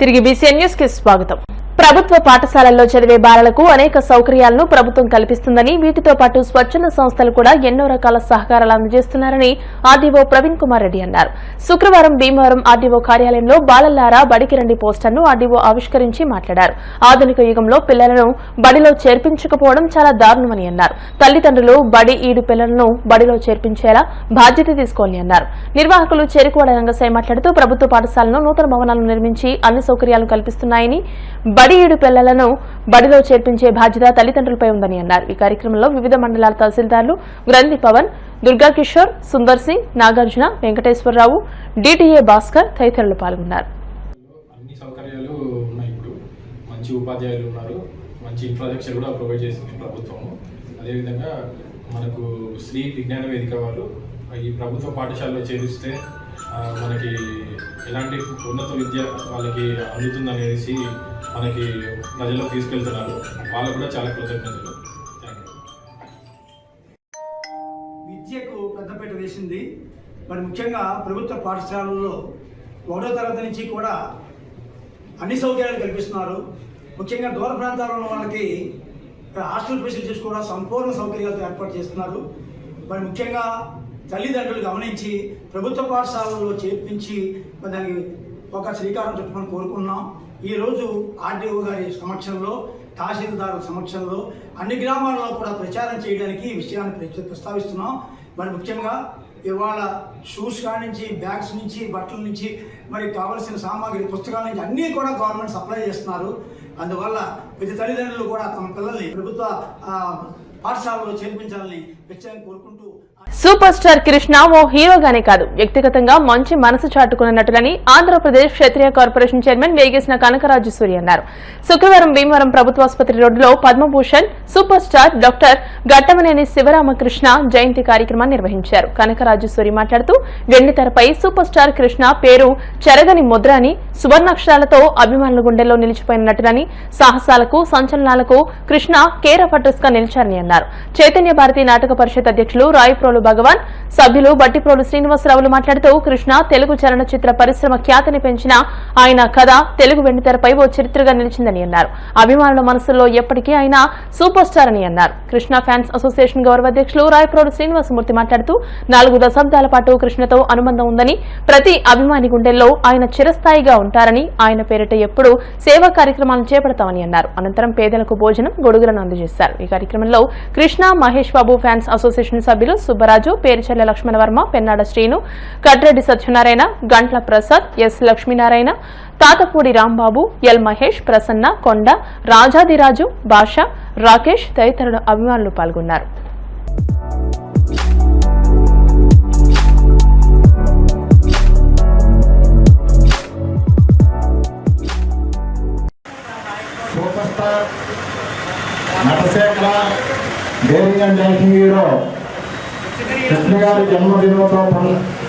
తిరిగి BCN news కి స్వాగతం. ప్రభుత్వ పాఠశాలల్లో చదివే బాలలకు అనేక సౌకర్యాలను ప్రభుత్వం కల్పిస్తుందని, వీటితో పాటు స్వచ్ఛంద సంస్థలు కూడా ఎన్నో రకాల సహకారాలు అందజేస్తున్నారని ఆర్డీఓ ప్రవీణ్ కుమార్ రెడ్డి అన్నారు. శుక్రవారం భీమవరం ఆర్డీఓ కార్యాలయంలో బాలల్లారా బడికి రండి పోస్టర్ను ఆర్డీఓ ఆవిష్కరించి మాట్లాడారు. ఆధునిక యుగంలో పిల్లలను బడిలో చేర్పించకపోవడం చాలా దారుణమని అన్నారు. తల్లిదండ్రులు బడి ఈడు పిల్లలను బడిలో చేర్పించేలా బాధ్యత తీసుకోవాలని అన్నారు. నిర్వాహకులు చెరుకువాడ రంగసాయి మాట్లాడుతూ ప్రభుత్వ పాఠశాలను నూతన భవనాలను నిర్మించి అన్ని సౌకర్యాలను కల్పిస్తున్నాయని, బడి ఈడు పిల్లలను బడిలో చేర్పించే బాధ్యత తల్లిదండ్రులపై ఉందని అన్నారు. ఈ కార్యక్రమంలో వివిధ మండలాల తహసీల్దార్లు గ్రంథి పవన్, దుర్గా కిషోర్, సుందర్ సింగ్, నాగార్జున, వెంకటేశ్వరరావు, డిటిఏ భాస్కర్ తదితరులు పాల్గొన్నారు. అన్ని సౌకర్యాలు ఉన్నాయి. ఇప్పుడు మంచి ఉపాధ్యాయులు ఉన్నారు, మంచి ఇన్ఫ్రాస్ట్రక్చర్ కూడా ప్రొవైడ్ చేసింది ప్రభుత్వం. అదేవిధంగా మనకు శ్రీ విజ్ఞాన వేదిక వాళ్ళు ఈ ప్రభుత్వ పాఠశాలలో చేరిస్తే మనకి ఎలాంటి ఉన్నత విద్య వాళ్ళకి అందుతుందనేసి మనకి ప్రజల్లో తీసుకెళ్తున్నారు. వాళ్ళకు కూడా చాలా కృతజ్ఞతలు. విద్యకు పెద్దపీట వేసింది. మరి ముఖ్యంగా ప్రభుత్వ పాఠశాలల్లో 1వ తరగతి నుంచి కూడా అన్ని సౌకర్యాలు కల్పిస్తున్నారు. ముఖ్యంగా దూర ప్రాంతాల్లో ఉన్న వాళ్ళకి హాస్టల్ ఫెసిలిటీస్ కూడా సంపూర్ణ సౌకర్యాలతో ఏర్పాటు చేస్తున్నారు. మరి ముఖ్యంగా తల్లిదండ్రులు గమనించి ప్రభుత్వ పాఠశాలల్లో చేర్పించి దానికి ఒక శ్రీకారం చుట్టమని కోరుకున్నాం. ఈరోజు ఆర్డీఓ గారి సమక్షంలో, తహసీల్దార్ సమక్షంలో అన్ని గ్రామాల్లో కూడా ప్రచారం చేయడానికి ఈ విషయాన్ని ప్రస్తావిస్తున్నాం. మరి ముఖ్యంగా ఇవాళ షూస్ కాడి నుంచి, బ్యాగ్స్ నుంచి, బట్టల నుంచి, మరి కావలసిన సామాగ్రి, పుస్తకాల నుంచి అన్నీ కూడా గవర్నమెంట్ సప్లై చేస్తున్నారు. అందువల్ల ప్రతి తల్లిదండ్రులు కూడా తమ పిల్లల్ని ప్రభుత్వ పాఠశాలలో చేర్పించాలని ప్రత్యేకంగా కోరుకుంటూ, సూపర్ స్టార్ కృష్ణ ఓ హీరోగానే కాదు, వ్యక్తిగతంగా మంచి మనసు చాటుకున్న నటులని ఆంధ్రప్రదేశ్ క్షత్రియ కార్పొరేషన్ చైర్మన్ వేగేసిన కనకరాజు సూరి అన్నారు. శుక్రవారం భీమవరం ప్రభుత్వాసుపత్రి రోడ్డులో Padma Bhushan super star doctor Ghattamaneni Sivaramakrishna జయంతి కార్యక్రమాన్ని నిర్వహించారు. కనకరాజు సూరి మాట్లాడుతూ వెండితెరపై సూపర్ స్టార్ కృష్ణ పేరు చెరగని ముద్ర అని, సువర్ణాక్షరాలతో అభిమానుల గుండెల్లో నిలిచిపోయిన నటులని, సాహసాలకు, సంచలనాలకు కృష్ణ కేర్ ఆఫ్ అడ్రస్ గా నిలిచారని అన్నారు. చైతన్య భారతి నాటక పరిషత్ అధ్యక్షులు రాయప్రోలు భగవాన్, సభ్యులు బట్టిప్రోలు శ్రీనివాసరావులు మాట్లాడుతూ కృష్ణ తెలుగు చలనచిత్ర పరిశ్రమ ఖ్యాతిని పెంచిన ఆయన కథ తెలుగు వెండితెరపై ఓ చరిత్రగా నిలిచిందని అన్నారు. అభిమానుల మనసుల్లో ఎప్పటికీ ఆయన సూపర్ స్టార్ అని అన్నారు. కృష్ణ ఫ్యాన్స్ అసోసియేషన్ గౌరవ అధ్యక్షులు రాయప్రోలు శ్రీనివాసమూర్తి మాట్లాడుతూ 4 దశాబ్దాల పాటు కృష్ణతో అనుబంధం ఉందని, ప్రతి అభిమాని గుండెల్లో ఆయన చిరస్థాయిగా ఉంటారని, ఆయన పేరిట ఎప్పుడూ సేవా కార్యక్రమాలను చేపడతామని అన్నారు. అనంతరం పేదలకు భోజనం, గొడుగులను అందజేశారు. ఈ కార్యక్రమంలో కృష్ణ, మహేష్ బాబు ఫ్యాన్స్ అసోసియేషన్ సభ్యులు సుబ్బరాజు, పేరుచెల్ల లక్ష్మణవర్మ, పెన్నాడ శ్రీను, కడ్రెడ్డి సత్యనారాయణ, గంట్ల ప్రసాద్, ఎస్ లక్ష్మీనారాయణ, తాతపూడి రాంబాబు, ఎల్ మహేష్, ప్రసన్న, కొండ, రాజాదిరాజు, భాష, రాకేష్ తదితరుల అభిమానులు పాల్గొన్నారు. కృష్ణ గారి జన్మదినోత్సవ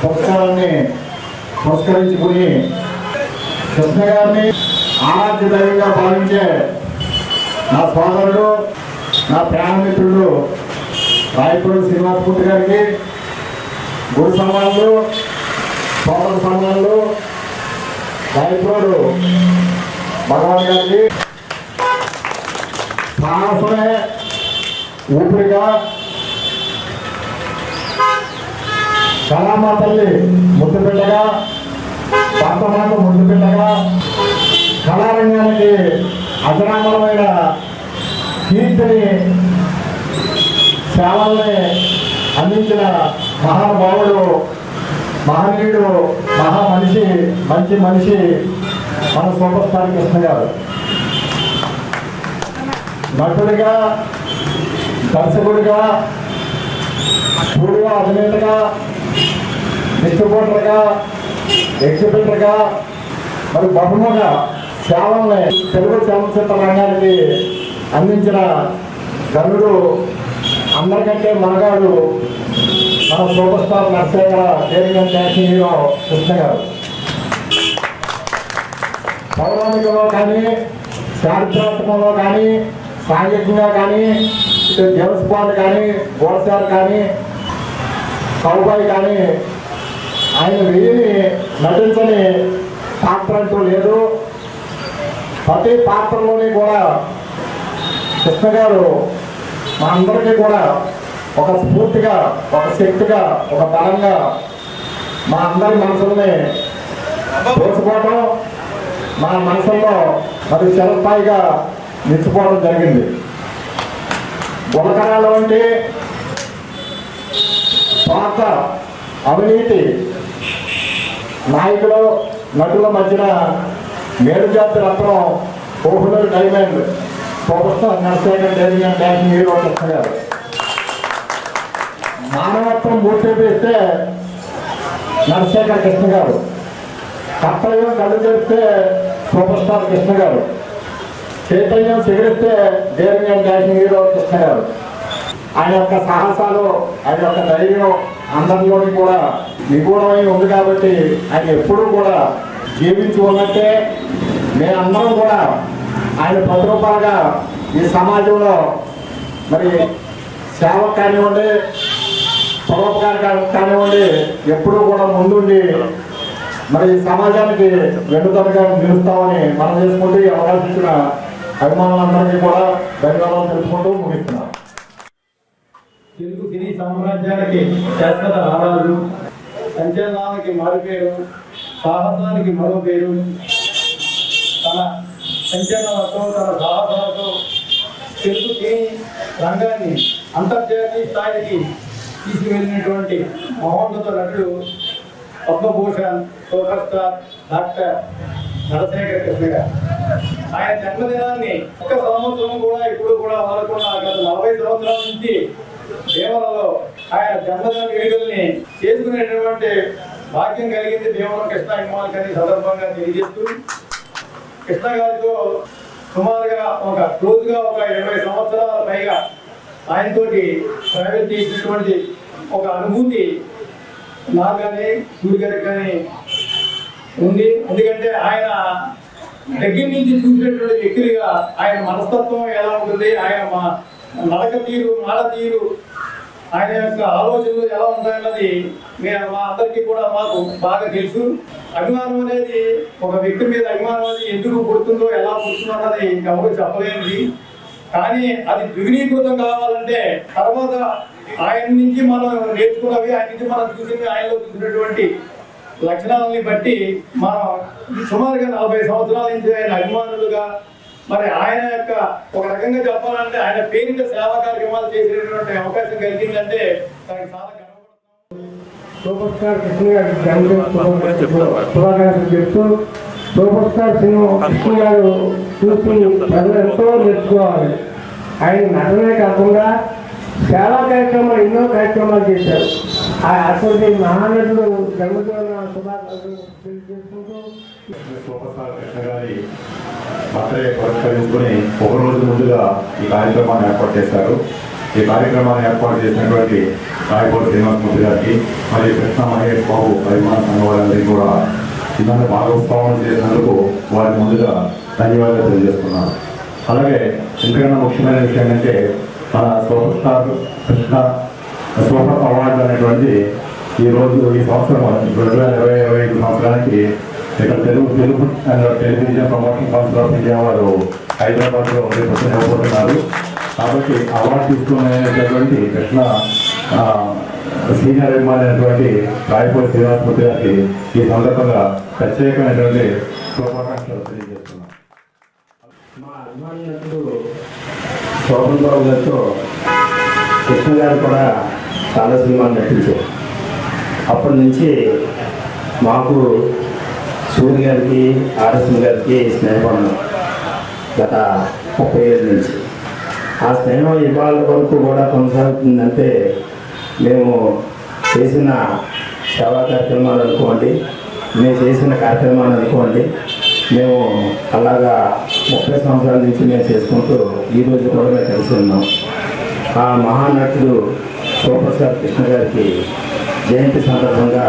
పురస్కారాన్ని పురస్కరించుకుని కృష్ణ గారిని ఆరాధ్య దైవంగా భావించే నా సోదరుడు, నా ప్రాణమిత్రుడు రాయపూడి శ్రీనివాసమూర్తి గారికి గురు సన్మానాలు, సోదర సన్మానాలు, రాయపూడి భగవాన్ గారికి సాహసమే ఊపిరిగా, కళామా తల్లి ముద్దు పెట్టగా, భర్తమాత ముద్దు పెట్టగా, కళారంగానికి అజరామరమైన కీర్తిని, సేవల్ని అందించిన మహానుభావుడు, మహనీయుడు, మహామనిషి, మంచి మనిషి మన సూపర్ స్టార్ కృష్ణ గారు. నటుడిగా, దర్శకుడిగా, స్టూడియో అభినేతగా, డిస్ట్రిబ్యూటర్గా, ఎగ్జిబిటర్గా, మరి బహుమగా సేవల్ని తెలుగు చలనచిత్ర రంగానికి అందించిన గనుడు, అందరికంటే మనగాడు మన సూపర్ స్టార్ నర్సేకర దేవిగన్ డాన్సింగ్ హీరో కృష్ణ గారు. పౌరాణికంలో కానీ, చారిత్రాత్మకంలో కానీ, సాంఘికంగా కానీ, జేమ్స్ బాండ్ కానీ, గోడ్సార్ కానీ, కౌబాయ్ కానీ ఆయన వెయ్యిని నటించని పాత్ర అంటూ లేదు. ప్రతి పాత్రలోని కూడా కృష్ణ గారు మా అందరికీ కూడా ఒక స్ఫూర్తిగా, ఒక శక్తిగా, ఒక బలంగా మా అందరి మనసుల్ని తోచుకోవడం, మన మనసుల్లో మరి చిరస్థాయిగా నిలిచిపోవడం జరిగింది. గుణకరాలు అంటే పాత అవినీతి నాయకులు నటుల మధ్యన మేలుజాతి రత్నం కోహులూరు diamond super star Narasekhar daring and dashing hero Krishna garu. మానవత్వం మూర్తి వేస్తే నరశేఖర్ కృష్ణ గారు, కర్తవ్యం కళ్ళు చేస్తే సూపర్ స్టార్ కృష్ణ గారు, చైతన్యం సిగరిస్తే daring and dashing hero Krishna garu. ఆయన యొక్క సాహసాలు, ఆయన యొక్క ధైర్యం అందరిలోని కూడా నిగూఢమై ఉంది కాబట్టి ఆయన ఎప్పుడూ కూడా జీవించి ఉన్నట్టే మేమందరం కూడా ఆయన ప్రతిరూపాలుగా ఈ సమాజంలో మరి సేవ కానివ్వండి, పరోపకారం కానివ్వండి ఎప్పుడూ కూడా ముందుండి మరి సమాజానికి వెన్నుదన్నుగా నిలుస్తామని మనం చేసుకుంటూ ఈ అవకాశం ఇచ్చిన అభిమానులందరికీ కూడా ధన్యవాదాలు తెలుపుకుంటూ ముగిస్తున్నాం. తెలుగు సినీ సామ్రాజ్యానికి శాశ్వత ఆధారాలు, సంచలనానికి మరో పేరు, సాహసానికి మరో పేరు. తన సంచలనాలతో, తన సాహసాలతో తెలుగు సినీ రంగాన్ని అంతర్జాతీయ స్థాయికి తీసుకువెళ్ళినటువంటి మహోన్నత నటుడు Padma Bhushan super star doctor Narasekhar Krishna garu. ఆయన జన్మదినాన్ని ఒక్క సంవత్సరం కూడా ఇప్పుడు కూడా వాడకుండా గత 40 సంవత్సరాల నుంచి దేవరంలో ఆయన జన్మదిన వేడుకల్ని చేసుకునేటటువంటి భాగ్యం కలిగింది దేవరం కృష్ణ అభిమానులకని సందర్భంగా తెలియజేస్తూ, కృష్ణ గారితో సుమారుగా ఒక క్లోజ్గా ఒక 20 సంవత్సరాల పైగా ఆయనతోటి ట్రావెల్ చేసినటువంటి ఒక అనుభూతి నాకు కానీ సూర్య గారికి కానీ ఉంది. ఎందుకంటే ఆయన దగ్గర నుంచి చూసినటువంటి వ్యక్తులుగా ఆయన మనస్తత్వం ఎలా ఉంటుంది, ఆయన నడక తీరు, మాట తీరు, ఆయన యొక్క ఆలోచనలు ఎలా ఉంటాయన్నది మా అందరికీ కూడా మాకు బాగా తెలుసు. అభిమానం అనేది ఒక వ్యక్తి మీద అభిమానం అనేది ఎందుకు పుడుతుందో, ఎలా పుడుతుందో అన్నది ఎవరు చెప్పలేనిది. కానీ అది ద్విగుణీకృతం కావాలంటే తర్వాత ఆయన నుంచి మనం నేర్చుకున్నవి, ఆయన నుంచి మనం చూసినవి, ఆయనలో చూసినటువంటి లక్షణాలని బట్టి మనం సుమారుగా 40 సంవత్సరాల నుంచి ఆయన అభిమానులుగా, మరి ఆయన యొక్క ఒక రకంగా చెప్పాలంటే ఆయన పేరిట సేవా కార్యక్రమాలు చేసేటువంటి అవకాశం కలిగిందంటే దానికి చాలా గర్వపడుతున్నాం. సూపర్ స్టార్ కృష్ణ గారి శుభాకాంక్షలు చెప్తూ, సూపర్ స్టార్ సినిమా కృష్ణ గారు చూసి ప్రజలు ఎంతో నేర్చుకోవాలి. ఆయన నటనే కాకుండా సేవా కార్యక్రమాలు, ఎన్నో కార్యక్రమాలు చేశారు. అటువంటి మహానటులు జన్మదిన శుభాకాంక్షలు తెలియజేసుకుంటూ, సూపర్ స్టార్ కృష్ణ గారి బర్త్డే పురస్కరించుకుని ఒక రోజు ముందుగా ఈ కార్యక్రమాన్ని ఏర్పాటు చేశారు. ఈ కార్యక్రమాన్ని ఏర్పాటు చేసినటువంటి రాయపూడి శ్రీనివాసమూర్తి గారికి మరియు కృష్ణ మహేష్ బాబు అభిమాన సంఘ వారందరికీ కూడా ఇలాంటి భాగస్వామ్యం చేసినందుకు వారి ముందుగా ధన్యవాదాలు తెలియజేస్తున్నాను. అలాగే ఇంతకన్నా ముఖ్యమైన విషయం ఏంటంటే మన super star Krishna super award అనేటువంటి ఈ సంవత్సరం 2025 సంవత్సరానికి ఇక్కడ Telugu television promotion council of India వారు హైదరాబాద్లో ఇవ్వబోతున్నారు. కాబట్టి అవార్డు తీసుకునేటటువంటి కృష్ణ సీనియర్ అభిమాని అయినటువంటి రాయపూడి శ్రీనివాసమూర్తి గారికి ఈ సందర్భంగా ప్రత్యేకమైనటువంటి శుభాకాంక్షలు తెలియజేస్తున్నాం. మా అభిమాని నటుడు శోభన్ బాబు గారితో కృష్ణ గారు కూడా చాలా సినిమాలు నటించారు. అప్పటి నుంచి మాకు సూర్య గారికి, ఆర్ఎస్ఎం గారికి స్నేహం గత 30 ఏళ్ళ నుంచి. ఆ స్నేహం ఇవాళ వరకు కూడా కొనసాగుతుందంటే మేము చేసిన సేవా కార్యక్రమాలు అనుకోండి, మేము చేసిన కార్యక్రమాలు అనుకోండి, మేము అలాగా 30 సంవత్సరాల నుంచి మేము చేసుకుంటూ ఈరోజు కూడా మేము కలిసి ఉన్నాం. ఆ మహానటుడు సూపర్ స్టార్ కృష్ణ గారికి జయంతి సందర్భంగా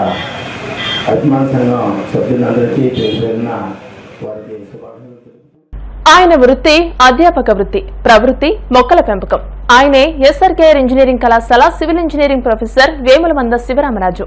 అభిమాన సంఘం సభ్యులందరికీ పేరున వారికి శుభాకాంక్షలు. ఆయన వృత్తి అధ్యాపక వృత్తి, ప్రవృత్తి మొక్కల పెంపకం. ఆయనే ఎస్ఆర్కేఆర్ ఇంజనీరింగ్ కళాశాల civil engineering professor Vemulamanda Sivaramaraju.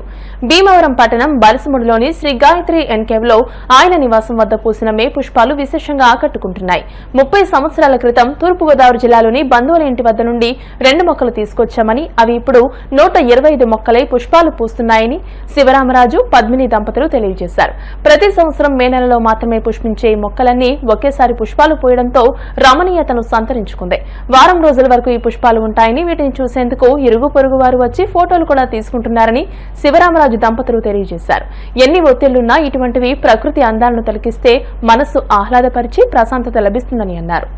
Bhimavaram పట్టణం బలిసముడిలోని శ్రీ గాయత్రి ఎన్కేవ్లో ఆయన నివాసం వద్ద పూసిన మే పుష్పాలు విశేషంగా ఆకట్టుకుంటున్నాయి. 30 సంవత్సరాల క్రితం తూర్పుగోదావరి జిల్లాలోని బంధువుల ఇంటి వద్ద నుండి 2 మొక్కలు తీసుకొచ్చామని, అవి ఇప్పుడు 125 మొక్కలై పుష్పాలు పూస్తున్నాయని శివరామరాజు, పద్మిని దంపతులు తెలియజేశారు. ప్రతి సంవత్సరం మే నెలలో మాత్రమే పుష్పించే ఈ మొక్కలన్నీ ఒకేసారి పుష్పాలు పూయడంతో రమణీయతను సంతరించుకుంది. వారం రోజుల వరకు ఈ పుష్పాలు ఉంటాయని, వీటిని చూసేందుకు ఇరుగు పొరుగు వారు వచ్చి ఫోటోలు కూడా తీసుకుంటున్నారని శివరామరాజు దంపతులు తెలియజేశారు. ఎన్ని ఒత్తిళ్లున్నా ఇటువంటివి ప్రకృతి అందాలను తొలగిస్తే మనసు ఆహ్లాదపరిచి ప్రశాంతత లభిస్తుందని అన్నారు.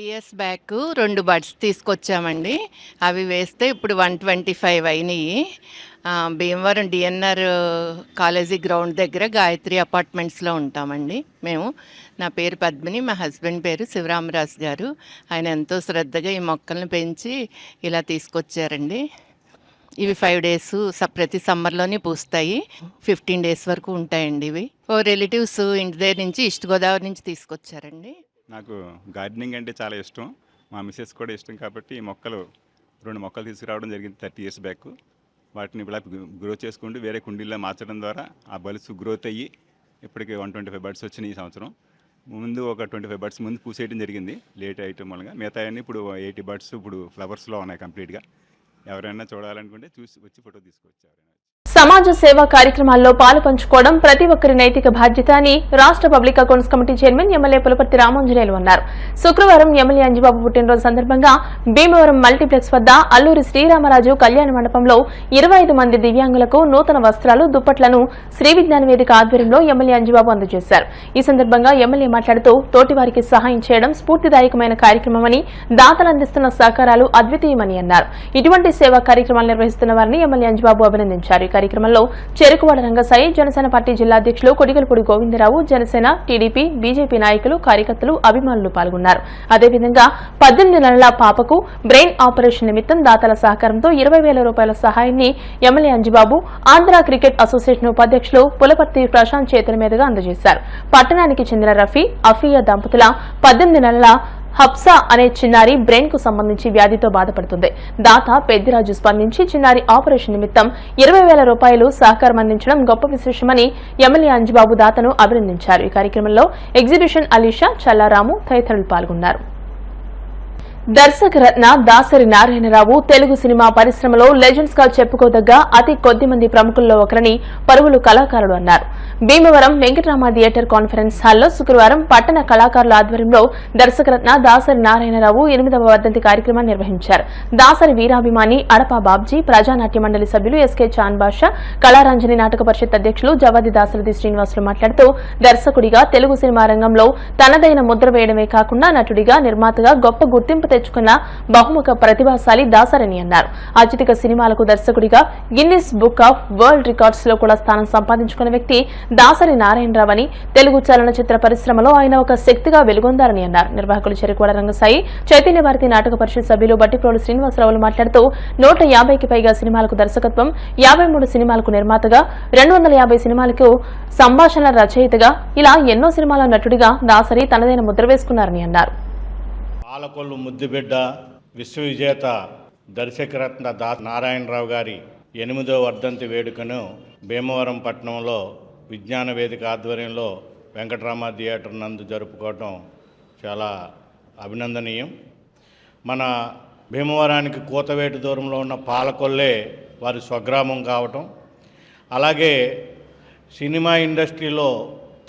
years బ్యాక్ 2 బడ్స్ తీసుకొచ్చామండి. అవి వేస్తే ఇప్పుడు 125 అయినాయి. భీమవరం డిఎన్ఆర్ కాలేజీ గ్రౌండ్ దగ్గర గాయత్రి అపార్ట్మెంట్స్లో ఉంటామండి మేము. నా పేరు పద్మిని, మా హస్బెండ్ పేరు శివరామరాజు గారు. ఆయన ఎంతో శ్రద్ధగా ఈ మొక్కలను పెంచి ఇలా తీసుకొచ్చారండి. ఇవి 5 days ప్రతి సమ్మర్లోనే పూస్తాయి. 15 days వరకు ఉంటాయండి. ఇవి రిలేటివ్స్ ఇంటి దగ్గర నుంచి, ఈస్ట్ గోదావరి నుంచి తీసుకొచ్చారండి. నాకు గార్డెనింగ్ అంటే చాలా ఇష్టం, మా మిస్సెస్ కూడా ఇష్టం. కాబట్టి ఈ మొక్కలు 2 మొక్కలు తీసుకురావడం జరిగింది 30 years బ్యాక్. వాటిని ఇలా గ్రో చేసుకుంటూ వేరే కుండీల్లో మార్చడం ద్వారా ఆ బల్స్ గ్రోత్ అయ్యి ఇప్పటికి 125 బర్డ్స్ వచ్చినాయి ఈ సంవత్సరం. ముందు ఒక 25 బర్డ్స్ ముందు పూసేయడం జరిగింది లేట్ ఐటమ్ వల్ల. మిగతా అన్నీ ఇప్పుడు 80 బర్డ్స్ ఇప్పుడు ఫ్లవర్స్లో ఉన్నాయి కంప్లీట్గా. ఎవరైనా చూడాలనుకుంటే చూసి వచ్చి ఫోటో తీసుకొచ్చారు. సమాజ సేవా కార్యక్రమాల్లో పాలు పంచుకోవడం ప్రతి ఒక్కరి నైతిక బాధ్యత అని రాష్ట్ర public accounts committee chairman MLA Pulaparthi Ramanjaneyulu అన్నారు. శుక్రవారం ఎమ్మెల్యే అంజిబాబు పుట్టినరోజు సందర్భంగా భీమవరం మల్టీప్లెక్స్ వద్ద అల్లూరి శ్రీరామరాజు కళ్యాణ మండపంలో 25 మంది దివ్యాంగులకు నూతన వస్త్రాలు, దుప్పట్లను శ్రీ విజ్ఞాన వేదిక ఆధ్వర్యంలో ఎమ్మెల్యే అంజిబాబు అందజేశారు. ఈ సందర్భంగా ఎమ్మెల్యే మాట్లాడుతూ తోటివారికి సహాయం చేయడం స్ఫూర్తిదాయకమైన కార్యక్రమమని, దాతలు అందిస్తున్న సహకారాలు అద్వితీయమని అన్నారు. ఇటువంటి సేవా కార్యక్రమాలు నిర్వహిస్తున్న వారిని ఎమ్మెల్యే అంజిబాబు అభినందించారు. కార్యక్రమంలో చెరుకువాడ రంగసాయి, జనసేన పార్టీ జిల్లా అధ్యక్షులు కొడిగలపూడి గోవిందరావు, జనసేన, టీడీపీ, బీజేపీ నాయకులు, కార్యకర్తలు, అభిమానులు పాల్గొన్నారు. అదేవిధంగా 18 నెలల పాపకు బ్రెయిన్ ఆపరేషన్ నిమిత్తం దాతల సహకారంతో 20,000 రూపాయల సహాయాన్ని MLA Anjibabu Andhra cricket association ఉపాధ్యక్షులు పులపర్తి ప్రశాంత్ చేతుల మీదుగా అందజేశారు. పట్టణానికి చెందిన రఫీ, అఫియా దంపతుల 18 నెలల హబ్సా అనే చిన్నారి బ్రెయిన్ కు సంబంధించి వ్యాధితో బాధపడుతుంది. దాత పెద్దిరాజు స్పందించి చిన్నారి ఆపరేషన్ నిమిత్తం 20,000 రూపాయలు సహకారం అందించడం గొప్ప విశేషమని ఎమ్మెల్యే అంజిబాబు దాతను అభినందించారు. ఈ కార్యక్రమంలో ఎగ్జిబిషన్ అలీషా, చల్లారాము తదితరులు పాల్గొన్నారు. దర్శకరత్న దాసరి నారాయణరావు తెలుగు సినిమా పరిశ్రమలో లెజెండ్స్ గా చెప్పుకోదగ్గ అతి కొద్ది మంది ప్రముఖుల్లో ఒకరని పలువురు కళాకారులు అన్నారు. భీమవరం వెంకటరామ థియేటర్ కాన్ఫరెన్స్ హాల్లో శుక్రవారం పట్టణ కళాకారుల ఆధ్వర్యంలో దర్శకరత్న దాసరి నారాయణరావు 8వ వర్ధంతి కార్యక్రమాన్ని నిర్వహించారు. దాసరి వీరాభిమాని అడపా బాబ్జీ, ప్రజానాట్య మండలి సభ్యులు ఎస్కే చాన్ బాషా, కళారంజని నాటక పరిషత్ అధ్యక్షులు జవాది దాసరథి శ్రీనివాసులు మాట్లాడుతూ దర్శకుడిగా తెలుగు సినిమా రంగంలో తనదైన ముద్ర వేయడమే కాకుండా నటుడిగా, నిర్మాతగా గొప్ప గుర్తింపు తెచ్చుకున్న బహుముఖ ప్రతిభాశాలి దాసరని అన్నారు. అత్యధిక సినిమాలకు దర్శకుడిగా Guinness book of world records లో కూడా స్థానం సంపాదించుకున్న వ్యక్తి దాసరి నారాయణరావు అని, తెలుగు చలనచిత్ర పరిశ్రమలో ఆయన ఒక శక్తిగా వెలుగొందారని అన్నారు. నిర్వాహకులు చెరుకువాడ రంగసాయి, చైతన్య భారతి నాటక పరిషత్ సభ్యులు బట్టిప్రోలు శ్రీనివాసరావులు మాట్లాడుతూ 150కి పైగా సినిమాలకు దర్శకత్వం, 53 సినిమాలకు నిర్మాతగా, 250 సినిమాలకు సంభాషణ రచయితగా, ఇలా ఎన్నో సినిమాల నటుడిగా దాసరి తనదైన ముద్ర వేసుకున్నారని అన్నారు. పాలకొల్లు ముద్దుబిడ్డ, విశ్వవిజేత దర్శకరత్న నారాయణరావు గారి 8వ వర్ధంతి వేడుకను భీమవరం పట్టణంలో విజ్ఞాన వేదిక ఆధ్వర్యంలో వెంకటరామ థియేటర్ నందు జరుపుకోవటం చాలా అభినందనీయం. మన భీమవరానికి కూతవేటు దూరంలో ఉన్న పాలకొల్లే వారి స్వగ్రామం కావటం, అలాగే సినిమా ఇండస్ట్రీలో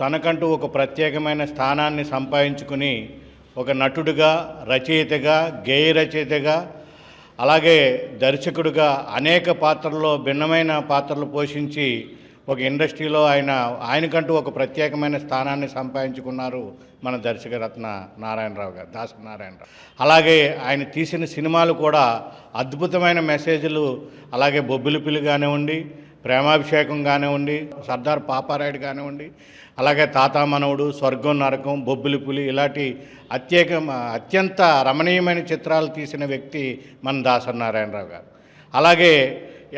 తనకంటూ ఒక ప్రత్యేకమైన స్థానాన్ని సంపాదించుకుని ఒక నటుడిగా, రచయితగా, గేయ రచయితగా, అలాగే దర్శకుడిగా అనేక పాత్రల్లో భిన్నమైన పాత్రలు పోషించి ఒక ఇండస్ట్రీలో ఆయనకంటూ ఒక ప్రత్యేకమైన స్థానాన్ని సంపాదించుకున్నారు మన దర్శకరత్న నారాయణరావు గారు, దాసరి నారాయణరావు. అలాగే ఆయన తీసిన సినిమాలు కూడా అద్భుతమైన మెసేజ్లు, అలాగే బొబ్బిలిపిల్లి కానివ్వండి, ప్రేమాభిషేకం కానివ్వండి, సర్దార్ పాపారాయుడు కానివ్వండి, అలాగే తాతా మనవుడు, స్వర్గం నరకం, బొబ్బిలిపులి ఇలాంటి అత్యంత రమణీయమైన చిత్రాలు తీసిన వ్యక్తి మన దాసరి నారాయణరావు గారు. అలాగే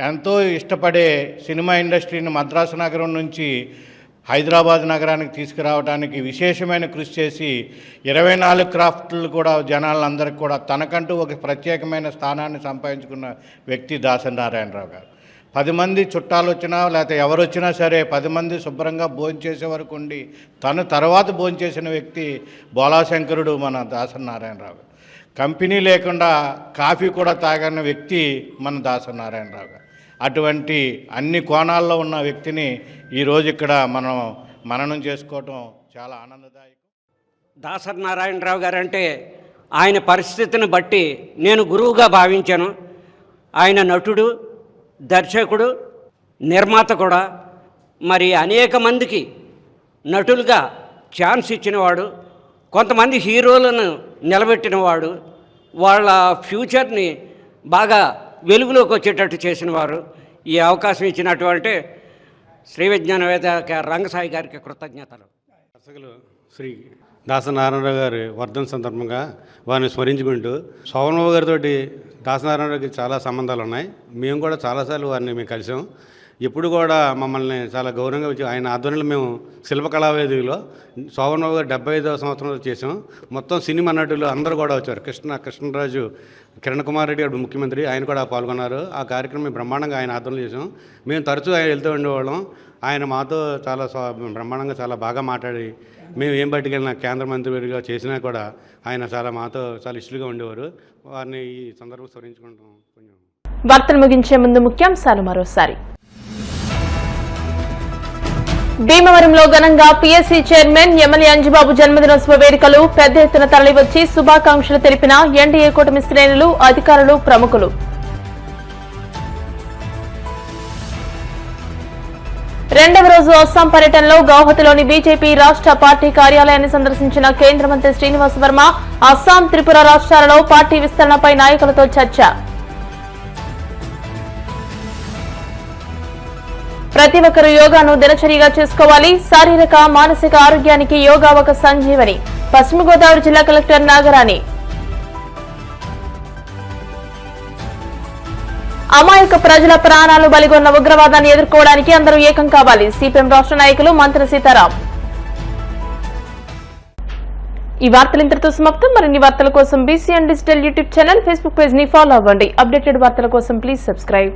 ఎంతో ఇష్టపడే సినిమా ఇండస్ట్రీని మద్రాసు నగరం నుంచి హైదరాబాద్ నగరానికి తీసుకురావడానికి విశేషమైన కృషి చేసి 24 క్రాఫ్ట్లు కూడా జనాలందరికీ కూడా తనకంటూ ఒక ప్రత్యేకమైన స్థానాన్ని సంపాదించుకున్న వ్యక్తి దాసరి నారాయణరావు గారు. 10 మంది చుట్టాలు వచ్చినా లేకపోతే ఎవరు వచ్చినా సరే 10 మంది శుభ్రంగా భోంచేసే వరకు ఉండి తను తర్వాత భోంచేసిన వ్యక్తి బోలాశంకరుడు మన దాసరి నారాయణరావు. కంపెనీ లేకుండా కాఫీ కూడా తాగని వ్యక్తి మన దాసరి నారాయణరావు గారు. అటువంటి అన్ని కోణాల్లో ఉన్న వ్యక్తిని ఈరోజు ఇక్కడ మనం మననం చేసుకోవటం చాలా ఆనందదాయకం. దాసరి నారాయణరావు గారు అంటే ఆయన పరిస్థితిని బట్టి నేను గురువుగా భావించాను. ఆయన నటుడు, దర్శకుడు, నిర్మాత కూడా. మరి అనేక మందికి నటులుగా ఛాన్స్ ఇచ్చినవాడు, కొంతమంది హీరోలను నిలబెట్టినవాడు, వాళ్ళ ఫ్యూచర్ని బాగా వెలుగులోకి వచ్చేటట్టు చేసినవారు. ఈ అవకాశం ఇచ్చినటువంటి శ్రీ విజ్ఞానవేత్త రంగసాయి గారికి కృతజ్ఞతలు. దర్శకులు శ్రీ దాసరి నారాయణరావు గారి వర్ధన సందర్భంగా వారిని స్మరించుకుంటూ, శోభనబాబు గారితో దాసరి నారాయణరావుకి చాలా సంబంధాలు ఉన్నాయి. మేము కూడా చాలాసార్లు వారిని మేము కలిసాం. ఎప్పుడు కూడా మమ్మల్ని చాలా గౌరవంగా వచ్చి ఆయన ఆధ్వర్యంలో మేము శిల్పకళావేదికలో శోభనబాబు గారు 75వ సంవత్సరంలో చేసాం. మొత్తం సినిమా నటులు అందరూ కూడా వచ్చారు. కృష్ణరాజు, కిరణ్ కుమార్ రెడ్డి గారు ముఖ్యమంత్రి, ఆయన కూడా పాల్గొన్నారు. ఆ కార్యక్రమం బ్రహ్మాండంగా ఆయన ఆధ్వర్యంలో చేసాం. మేము తరచూ ఆయన వెళ్తూ ఉండేవాళ్ళం. ఆయన మాతో చాలా బ్రహ్మాండంగా చాలా బాగా మాట్లాడి మేము ఏం పట్టుకెళ్ళినా కేంద్ర మంత్రిగా చేసినా కూడా ఆయన మాతో చాలా ఇష్టలుగా ఉండేవారు. వారిని ఈ సందర్భం స్మరించుకుంటాం. వార్తలు ముగించే ముందు ముఖ్యాంశాలు మరోసారి. భీమవరంలో ఘనంగా పీఎస్సీ చైర్మన్ ఎమ్మెల్యే అంజిబాబు జన్మదినోత్సవ వేడుకలు. పెద్ద ఎత్తున తరలివచ్చి శుభాకాంక్షలు తెలిపిన ఎన్డీఏ కూటమి శ్రేణులు, అధికారులు, ప్రముఖులు. రెండవ రోజు అస్సాం పర్యటనలో గౌహతిలోని బీజేపీ రాష్ట్ర పార్టీ కార్యాలయాన్ని సందర్శించిన కేంద్ర మంత్రి శ్రీనివాస్ వర్మ. అస్సాం, త్రిపుర రాష్ట్రాలలో పార్టీ విస్తరణపై నాయకులతో చర్చ. ప్రతి ఒక్కరూ యోగాను దినచర్యగా చేసుకోవాలి. శారీరక, మానసిక ఆరోగ్యానికి యోగా ఒక సంజీవని. పశ్చిమ గోదావరి జిల్లా కలెక్టర్ నాగరాణి. అమాయక ప్రజల ప్రాణాలు బలిగొన్న ఉగ్రవాదాన్ని ఎదుర్కోవడానికి అందరూ ఏకం కావాలి. సిపిఎం రాష్ట్ర నాయకులు మంత్రి సీతారాం. ఈ వార్తలు ఇంతటితో సమాప్తం. మరిన్ని వార్తల కోసం BCN digital YouTube channel, Facebook page ని ఫాలో అవ్వండి. అప్డేటెడ్ వార్తల కోసం ప్లీజ్ సబ్స్క్రైబ్.